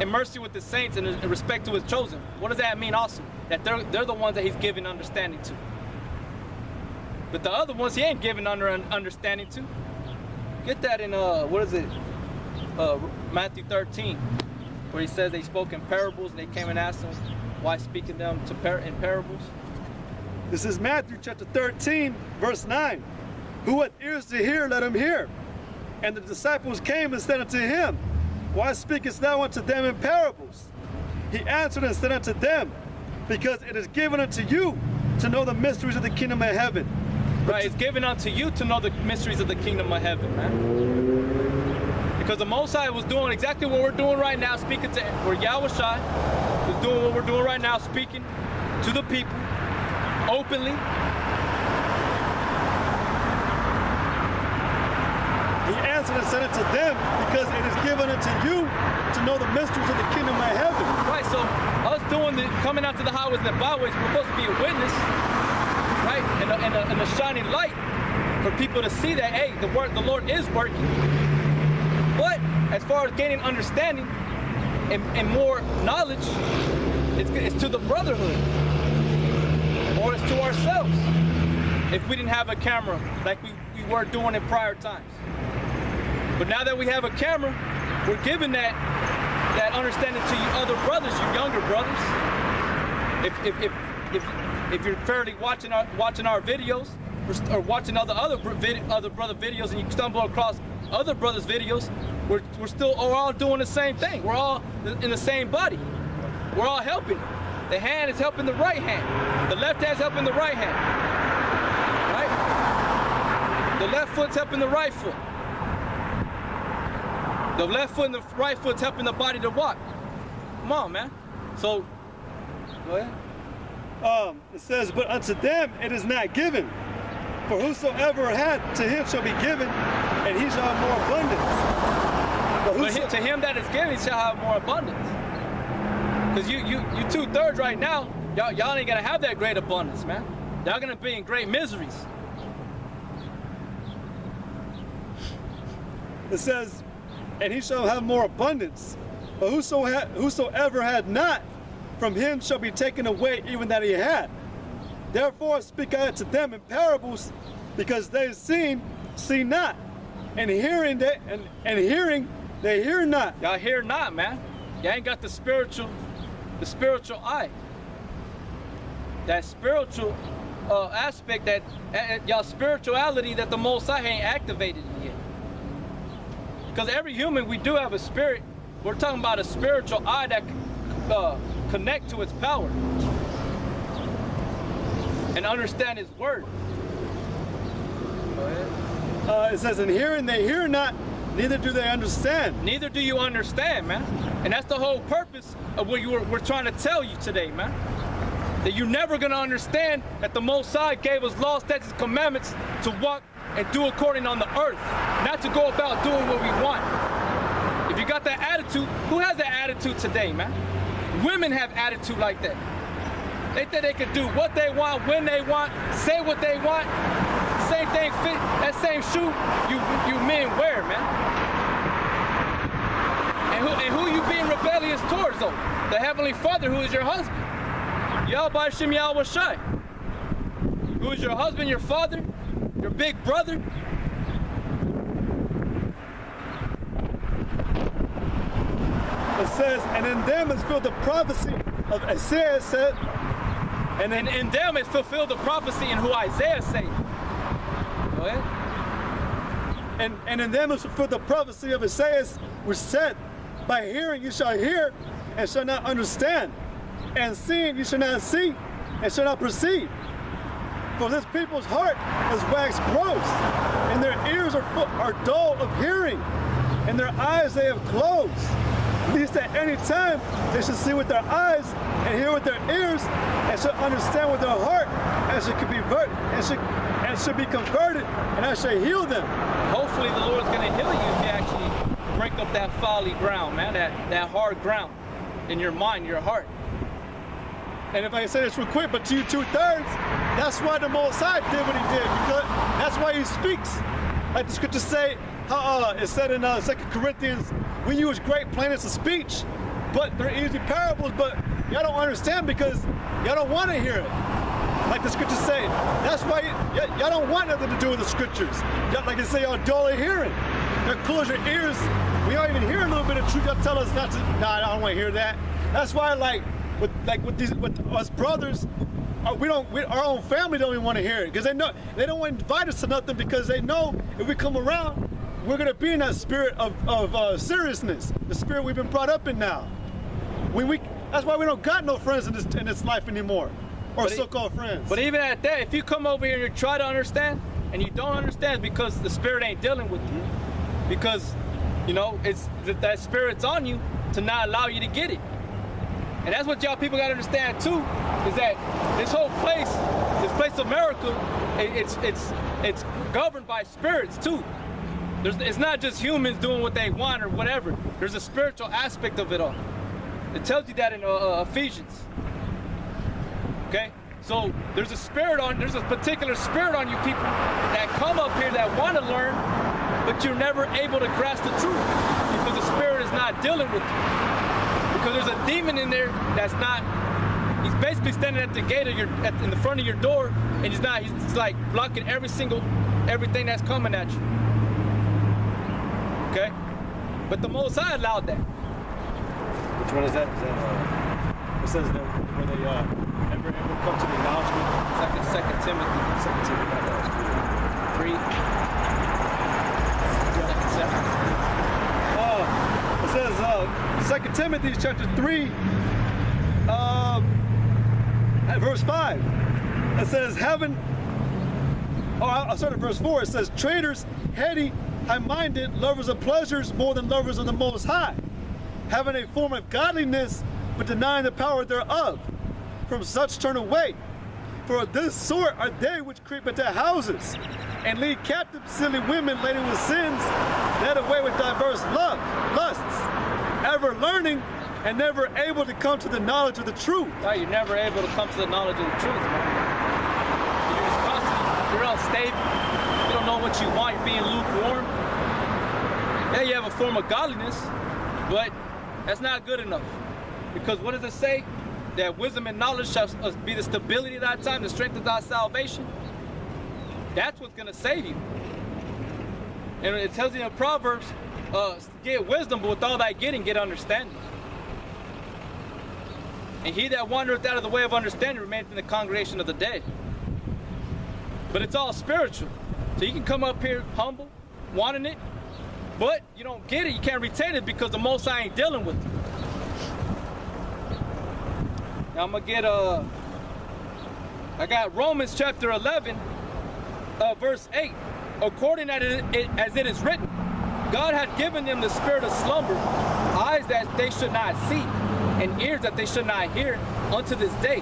and mercy with the saints and respect to his chosen. What does that mean also? That they're the ones that he's giving understanding to. But the other ones he ain't giving understanding to. Get that in, Matthew 13, where he says they spoke in parables and they came and asked him why speaking them in parables. This is Matthew chapter 13, verse 9. Who hath ears to hear, let him hear. And the disciples came and said unto him, why speakest thou unto them in parables? He answered and said unto them, because it is given unto you to know the mysteries of the kingdom of heaven. Right, it's given unto you to know the mysteries of the kingdom of heaven, man. Because the Most High was doing exactly what we're doing right now, speaking to, where Yahweh Shai was doing what we're doing right now, speaking to the people openly. He answered and said unto them, because it is given unto you to know the mysteries of the kingdom of heaven. Right, so us coming out to the highways and the byways, we're supposed to be a witness, right? And a shining light for people to see that, hey, the Lord is working. But as far as gaining understanding and more knowledge, it's to the brotherhood, or it's to ourselves. If we didn't have a camera like we were doing in prior times. But now that we have a camera, we're giving that understanding to you other brothers, you younger brothers. If you're fairly watching our videos or watching other brother videos and you stumble across other brothers' videos, we're all doing the same thing. We're all in the same body. We're all helping. The hand is helping the right hand. The left hand's helping the right hand. Right? The left foot's helping the right foot. The left foot and the right foot's helping the body to walk. Come on, man. So, go ahead. It says, but unto them it is not given. For whosoever had, to him shall be given, and he shall have more abundance. But to him that is given, he shall have more abundance. Because you 2/3 right now, y'all ain't gonna have that great abundance, man. Y'all gonna be in great miseries. It says, and he shall have more abundance. But whosoever had not, from him shall be taken away even that he had. Therefore speak I to them in parables, because they see not, and hearing they hear not. Y'all hear not, man. Y'all ain't got the spiritual eye. That spiritual aspect, that y'all spirituality that the Most High ain't activated yet. Because every human, we do have a spirit. We're talking about a spiritual eye that connect to its power and understand his word. Go ahead. It says, in hearing they hear not, neither do they understand. Neither do you understand, man. And that's the whole purpose of what we're trying to tell you today, man. That you're never going to understand that the Most High gave us laws, statutes, commandments to walk and do according on the earth, not to go about doing what we want. If you got that attitude, who has that attitude today, man? Women have attitude like that. They think they can do what they want, when they want, say what they want. Same thing fit, that same shoe you men wear, man. And who you being rebellious towards, though? The Heavenly Father, who is your husband. Yahweh Shem Yahweh Shai. Who is your husband, your father, your big brother. It says, and in them is fulfilled the prophecy of Isaiah said, and in them is fulfilled the prophecy in who Isaiah said. Go ahead. And in them is fulfilled the prophecy of Isaiah, which said, by hearing you shall hear and shall not understand, and seeing you shall not see and shall not perceive. For this people's heart is waxed gross, and their ears are dull of hearing, and their eyes they have closed, lest at any time they should see with their eyes and hear with their ears, and should understand with their heart, and should be converted, and I shall heal them. Hopefully the Lord's going to heal you if you actually break up that folly ground, man, that hard ground in your mind, your heart. And if I can say this real quick, but to you 2/3, that's why the Most High did what he did, because that's why he speaks. Like the scriptures say, how it said in 2 Corinthians, we use great plainness of speech but they're easy parables, but y'all don't understand because y'all don't want to hear it. Like the scriptures say. That's why y'all don't want nothing to do with the scriptures. Like they say, y'all dull of hearing. Y'all close your ears. We don't even hear a little bit of truth. Y'all tell us not to. Nah, I don't want to hear that. That's why, with us brothers, our own family don't even want to hear it because they don't want to invite us to nothing because they know if we come around, we're gonna be in that spirit of seriousness, the spirit we've been brought up in now. That's why we don't got no friends in this life anymore. Or so-called friends. But even at that, if you come over here and you try to understand, and you don't understand because the spirit ain't dealing with you, because, you know, it's that spirit's on you to not allow you to get it. And that's what y'all people gotta understand too, is that this whole place, this place of miracle, it's governed by spirits too. It's not just humans doing what they want or whatever. There's a spiritual aspect of it all. It tells you that in Ephesians. Okay, so there's a particular spirit on you people that come up here that want to learn, but you're never able to grasp the truth because the spirit is not dealing with you. Because there's a demon in there that's not. He's basically standing at the gate of in the front of your door, and he's like blocking everything that's coming at you. Okay, but the Most High allowed that. Which one is that? It says that when they ever come to the acknowledgement. Second Timothy. 3. It says 2 Timothy chapter 3, at verse 5. It says I'll start at verse 4. It says traitors, heady, high-minded, lovers of pleasures more than lovers of the Most High, having a form of godliness but denying the power thereof. From such turn away. For this sort are they which creep into houses and lead captive silly women laden with sins, led away with diverse lusts, ever learning and never able to come to the knowledge of the truth. No, you're never able to come to the knowledge of the truth, man. You're just constantly, you're unstable. You don't know what you want. You're being lukewarm. Yeah, you have a form of godliness, but that's not good enough. Because what does it say? That wisdom and knowledge shall be the stability of thy time, the strength of thy salvation. That's what's going to save you. And it tells you in Proverbs, get wisdom, but with all thy getting, get understanding. And he that wandereth out of the way of understanding remaineth in the congregation of the dead. But it's all spiritual. So you can come up here humble, wanting it, but you don't get it, you can't retain it because the Most High ain't dealing with it. Now I'm gonna get I got Romans chapter 11, verse 8. According as it is written, God had given them the spirit of slumber, eyes that they should not see, and ears that they should not hear, unto this day.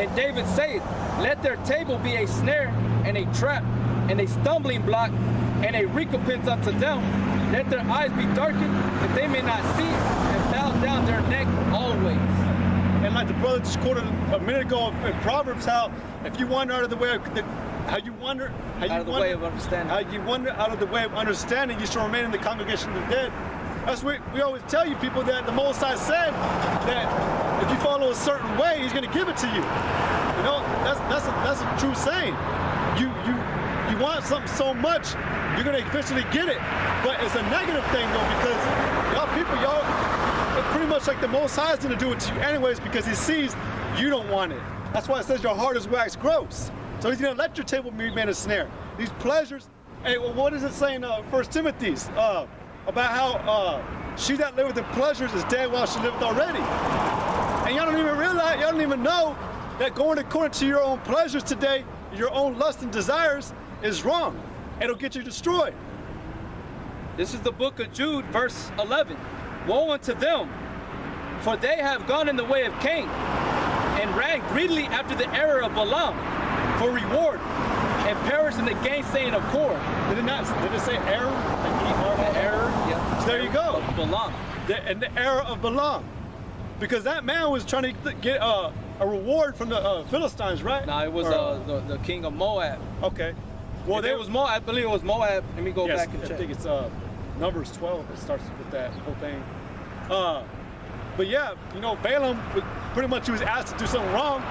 And David saith, let their table be a snare and a trap, and a stumbling block, and a recompense unto them. Let their eyes be darkened, that they may not see, and bow down their neck always. And like the brother just quoted a minute ago in Proverbs, how if you wander out of the way of understanding, you shall remain in the congregation of the dead. That's what we always tell you people, that the Most High said that if you follow a certain way, He's going to give it to you. You know, that's a true saying. You want something so much, you're going to eventually get it. But it's a negative thing though, because it's pretty much like the Most High is going to do it to you anyways, because He sees you don't want it. That's why it says your heart is wax gross. So He's going to let your table be made a snare. These pleasures. Hey, well, what does it say in 1 Timothy's about how she that liveth in pleasures is dead while she liveth already? And y'all don't even realize, y'all don't even know that going according to your own pleasures today, your own lust and desires, is wrong. It'll get you destroyed. This is the book of Jude, verse 11. Woe unto them, for they have gone in the way of Cain, and ran greedily after the error of Balaam for reward, and perished in the gainsaying of Korah. Did it say error? The error, yeah. So there you go. Of Balaam. The error of Balaam. Because that man was trying to get a reward from the Philistines, right? No, it was the king of Moab. Okay. Well, there was Moab. I believe it was Moab. Let me go back and check. I think it's Numbers 12. It starts with that whole thing. But yeah, you know, Balaam, pretty much he was asked to do something wrong,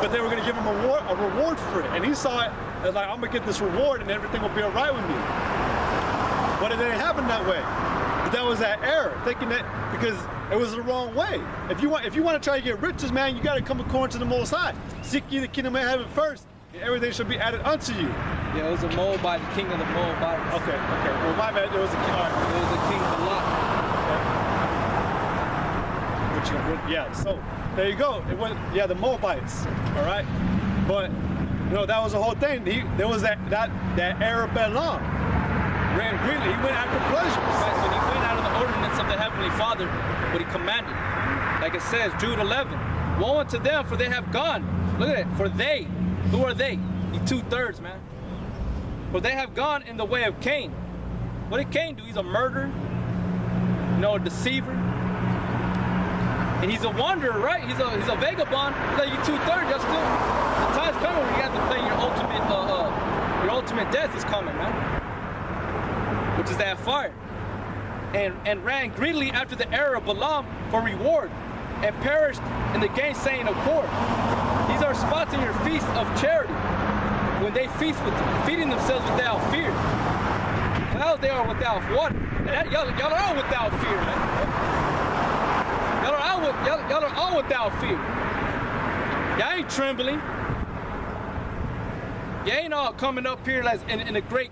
but they were going to give him a reward for it. And he saw it as like, I'm going to get this reward and everything will be all right with me. But it didn't happen that way. But that was that error, thinking that because it was the wrong way. If you want to try to get riches, man, you got to come according to the Most High. Seek ye the kingdom of heaven first, and everything shall be added unto you. Yeah, it was a Moabite, the king of the Moabites. Okay. Well, my bad. There was a king. Right. It was the king of Lot. Yeah, so there you go. It was, yeah, the Moabites, all right? But, you know, that was the whole thing. There was that Arab Balaam, ran greedily. He went after pleasures. Right, so he went out of the ordinance of the Heavenly Father, what he commanded. Like it says, Jude 11, woe unto them, for they have gone. Look at it, for they, who are they? The 2/3, man. For they have gone in the way of Cain. What did Cain do? He's a murderer, you know, a deceiver. And he's a wanderer, right? He's a vagabond. Like you 2/3, that's still the time's coming when you have to pay your ultimate death is coming, man. Which is that fire. And ran greedily after the error of Balaam for reward, and perished in the gainsaying of Kor. These are spots in your feast of charity, when they feast with feeding themselves without fear. Clouds they are without water. Y'all are all without fear, man. Y'all are all without fear. Y'all ain't trembling. Y'all ain't all coming up here like in a great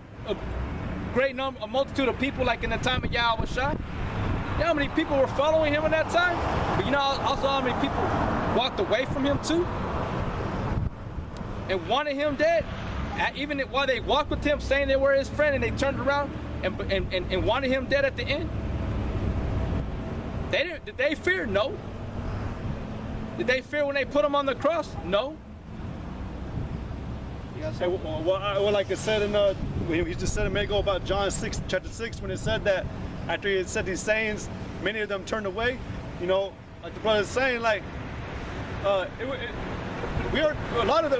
number, a multitude of people like in the time of Yahweh Shai. You know how many people were following him in that time? But you know also how many people walked away from him too? And wanted him dead? Even while they walked with him saying they were his friend, and they turned around and wanted him dead at the end? Did they fear? No. Did they fear when they put him on the cross? No. Hey, well, like I said he just said a minute ago about John 6, chapter 6, when it said that after he had said these sayings, many of them turned away. You know, like the brother's saying, like we are a lot of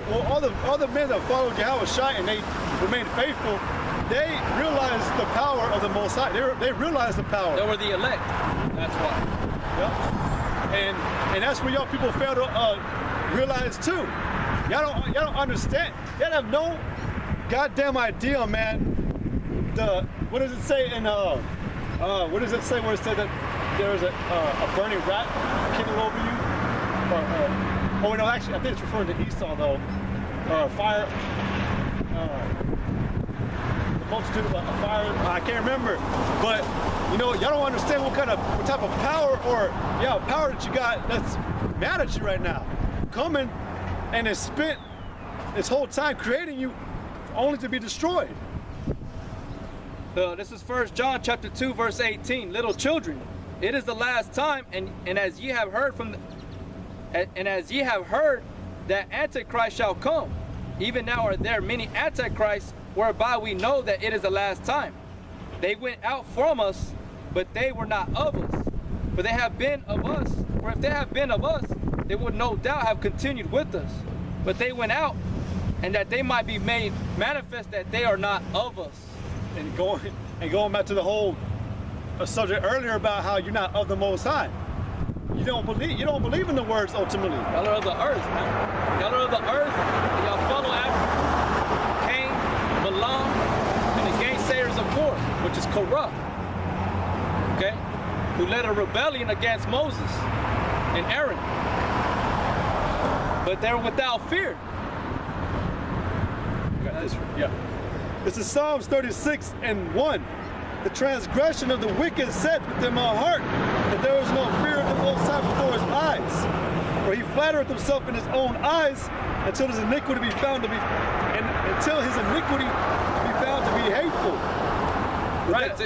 all the men that followed Yahweh Shai and they remained faithful. They realized the power of the Most High. They realized the power. They were the elect. That's why. Yep. And that's what y'all people fail to realize too. Y'all don't understand. Y'all have no goddamn idea, man. What does it say in what does it say where it said that there is a burning rat kicking over you? Oh no, actually I think it's referring to Esau though. Fire. The multitude of fire. I can't remember, but you know y'all don't understand what type of power power that you got that's mad at you right now, coming. And it spent its whole time creating you only to be destroyed. This is 1 John chapter 2, verse 18. Little children, it is the last time, and as ye have heard that Antichrist shall come, even now are there many Antichrists, whereby we know that it is the last time. They went out from us, but they were not of us. For they have been of us. For if they have been of us, they would no doubt have continued with us. But they went out, and that they might be made manifest that they are not of us. And going back to the whole subject earlier about how you're not of the Most High. You don't believe in the words ultimately. Y'all are of the earth, man. Y'all are of the earth, and y'all follow after Cain, Balaam, and the gainsayers of Kor, which is corrupt. Okay? Who led a rebellion against Moses and Aaron. But they're without fear. Yeah. This is Psalms 36:1. The transgression of the wicked said within my heart that there is no fear of the Most High before his eyes. For he flattereth himself in his own eyes until his iniquity be found to be hateful. Right.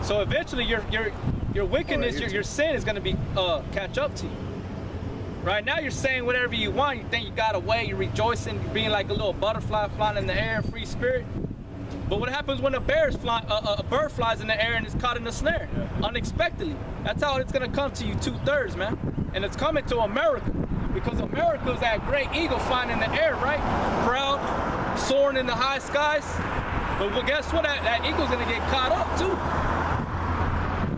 So eventually your wickedness, your sin is going to be catch up to you. Right now you're saying whatever you want. You think you got away. You're rejoicing, you're being like a little butterfly flying in the air, free spirit. But what happens when a bird flies in the air and is caught in the snare? Yeah. Unexpectedly. That's how it's going to come to you 2/3, man. And it's coming to America. Because America is that great eagle flying in the air, right? Proud, soaring in the high skies. But well, guess what? That eagle's going to get caught up too.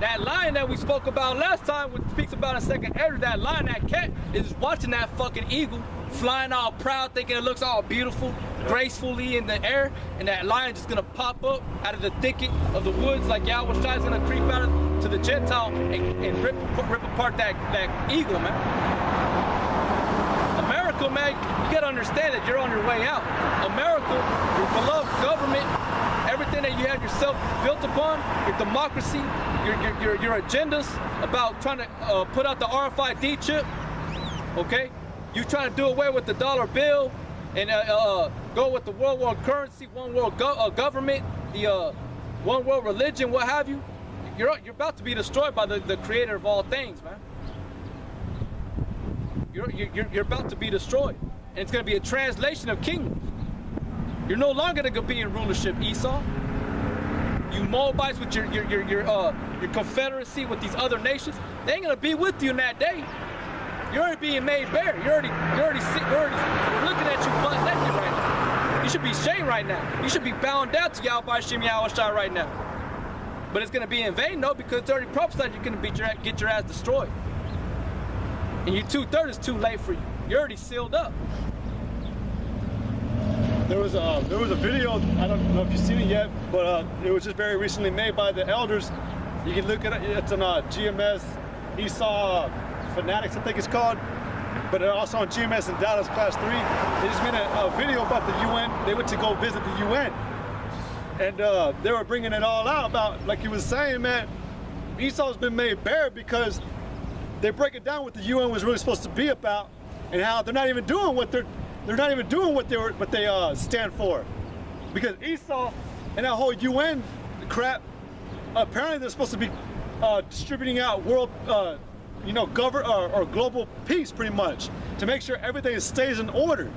that lion that we spoke about last time, which speaks about in 2nd Ezra, that lion, that cat, is watching that fucking eagle flying all proud, thinking it looks all beautiful, gracefully in the air, and that lion just gonna pop up out of the thicket of the woods like Yahweh Shai's gonna creep out to the Gentile and rip apart that eagle, man. America, man, you gotta understand that you're on your way out. America, your beloved government, everything that you have yourself built upon, your democracy, your agendas about trying to put out the RFID chip, okay? You trying to do away with the dollar bill and go with the world currency, one world government, the one world religion, what have you. You're about to be destroyed by the creator of all things, man. You're about to be destroyed, and it's going to be a translation of kingdoms. You're no longer going to be in rulership, Esau. You Moabites with your confederacy with these other nations, they ain't going to be with you in that day. You're already being made bare. We're looking at you butt naked right now. You should be shamed right now. You should be bound down to Yahweh Shem Yahweh Shai right now. But it's going to be in vain, though, because it's already prophesied you're going to get your ass destroyed. And your 2/3 is too late for you. You're already sealed up. There was a video, I don't know if you've seen it yet, but it was just very recently made by the elders. You can look at it, it's on GMS, Esau Fanatics, I think it's called, but also on GMS in Dallas Class 3. They just made a video about the UN. They went to go visit the UN. And they were bringing it all out about, like he was saying, man, Esau's been made bare because they break it down what the UN was really supposed to be about, and how they're not even doing what they stand for. Because Esau and that whole UN crap, apparently they're supposed to be distributing out world, or global peace, pretty much, to make sure everything stays in order,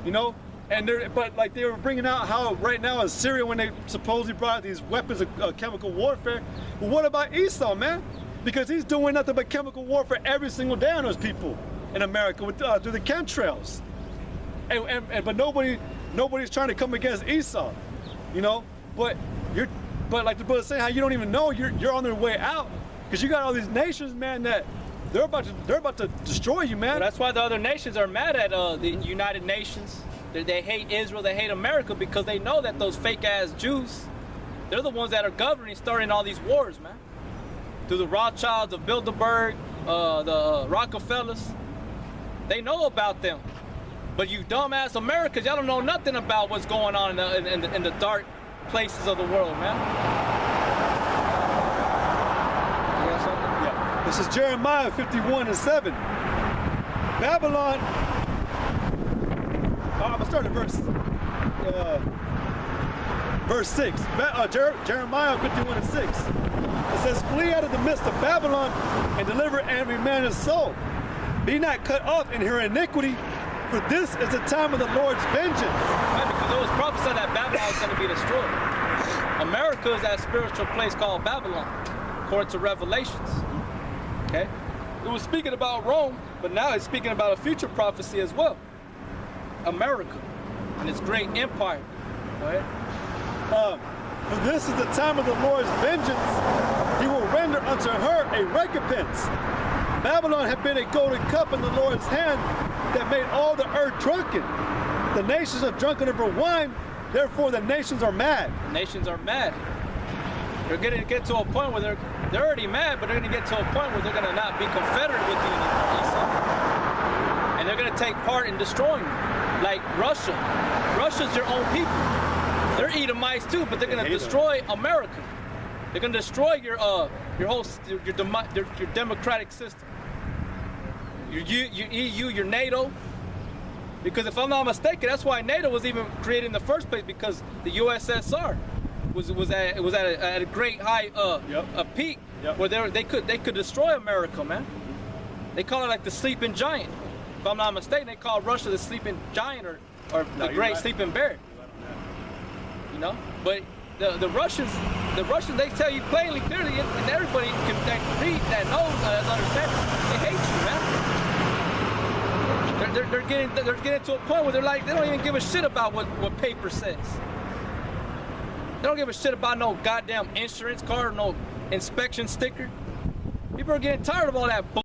you know. And but like they were bringing out how right now in Syria, when they supposedly brought out these weapons of chemical warfare, well, what about Esau, man? Because he's doing nothing but chemical warfare every single day on those people in America with through the chemtrails. But nobody's trying to come against Esau, you know. But like the brother saying, how you don't even know you're on their way out, because you got all these nations, man, that they're about to destroy you, man. Well, that's why the other nations are mad at the United Nations. They hate Israel, they hate America, because they know that those fake ass Jews, they're the ones that are governing, starting all these wars, man. Through the Rothschilds of Bilderberg, the Rockefellers, they know about them. But you dumbass Americans, y'all don't know nothing about what's going on in the dark places of the world, man. You got something? Yeah. This is Jeremiah 51:7. Babylon. I'm gonna start at verse 6. Jeremiah 51:6. It says, "Flee out of the midst of Babylon and deliver every man his soul. Be not cut off in her iniquity, for this is the time of the Lord's vengeance." Right, because it was prophesied that Babylon was going to be destroyed. America is that spiritual place called Babylon, according to Revelations. Okay? It was speaking about Rome, but now it's speaking about a future prophecy as well. America and its great empire. Go ahead. For this is the time of the Lord's vengeance. He will render unto her a recompense. Babylon had been a golden cup in the Lord's hand that made all the earth drunken. The nations are drunken of her wine, therefore the nations are mad. The nations are mad. They're going to get to a point where they're already mad, but they're going to get to a point where they're going to not be confederate with you anymore, Esau. And they're going to take part in destroying you. Like Russia. Russia's your own people. They're Edomites too, but they're going to destroy America. They're going to destroy your democratic system. Your EU, your NATO. Because if I'm not mistaken, that's why NATO was even created in the first place, because the USSR was at a great high a peak where they could destroy America, man. They call it like the sleeping giant. If I'm not mistaken, they call Russia the sleeping giant or the great sleeping bear. You know, but the Russians, they tell you plainly, clearly, and everybody that read, that knows, understand, they hate you, man. They're getting to a point where they're like, they don't even give a shit about what paper says. They don't give a shit about no goddamn insurance card, no inspection sticker. People are getting tired of all that bull.